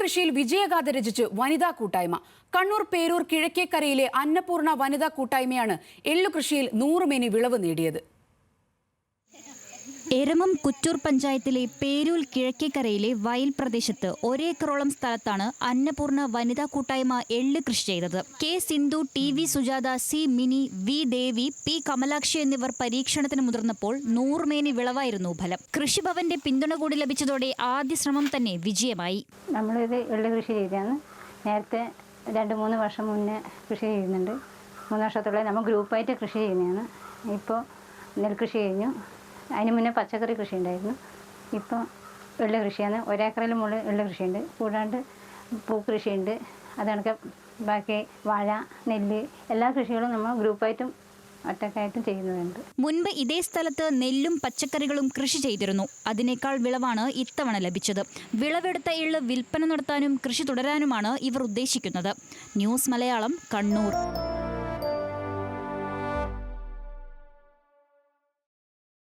കൃഷിയിൽ വിജയഗാഥ രചിച്ച് വനിതാ കൂട്ടായ്മ. കണ്ണൂർ പേരൂർ കിഴക്കേക്കരയിലെ അന്നപൂർണ വനിതാ കൂട്ടായ്മയാണ് എള്ളുകൃഷിയിൽ 100 മേനി വിളവ് നേടിയത്. എരമം കുറ്റൂർ പഞ്ചായത്തിലെ പേരൂർ കിഴക്കേക്കരയിലെ വയൽ പ്രദേശത്ത് ഒരേക്കറോളം സ്ഥലത്താണ് അന്നപൂർണ വനിതാ കൂട്ടായ്മ എള്ള് കൃഷി ചെയ്തത്. K Sindhu, T V Sujatha, C Mini, V Devi, P Kamalakshi എന്നിവർ പരീക്ഷണത്തിന് മുതിർന്നപ്പോൾ 100 മേനി വിളവായിരുന്നു ഫലം. കൃഷിഭവന്റെ പിന്തുണ കൂടി ലഭിച്ചതോടെ ആദ്യ ശ്രമം തന്നെ വിജയമായി. നമ്മളിത് എള്ള് കൃഷി ചെയ്താണ്. നേരത്തെ 2-3 വർഷം മുന്നേ കൃഷി ചെയ്യുന്നുണ്ട്. 3 വർഷത്തോളം നമ്മൾ ഗ്രൂപ്പായിട്ട് കൃഷി ചെയ്യുന്നതാണ്. ഇപ്പോൾ നെൽകൃഷി കഴിഞ്ഞു. അതിന് മുന്നേ പച്ചക്കറി കൃഷി ഉണ്ടായിരുന്നു. ഇപ്പോൾ എള്ള് കൃഷിയാണ്. 1 ഏക്കറിൽ മുകളിൽ എള്ള് കൃഷിയുണ്ട്. കൂടാണ്ട് പൂക്കൃഷിയുണ്ട്. അതൊക്കെ ബാക്കി വാഴ, നെല്ല് എല്ലാ കൃഷികളും നമ്മൾ ഗ്രൂപ്പായിട്ടും ഒറ്റക്കായിട്ടും ചെയ്യുന്നുണ്ട്. മുൻപ് ഇതേ സ്ഥലത്ത് നെല്ലും പച്ചക്കറികളും കൃഷി ചെയ്തിരുന്നു. അതിനേക്കാൾ വിളവാണ് ഇത്തവണ ലഭിച്ചത്. വിളവെടുത്ത എള്ള് വിൽപ്പന നടത്താനും കൃഷി തുടരാനുമാണ് ഇവർ ഉദ്ദേശിക്കുന്നത്. ന്യൂസ് മലയാളം, കണ്ണൂർ.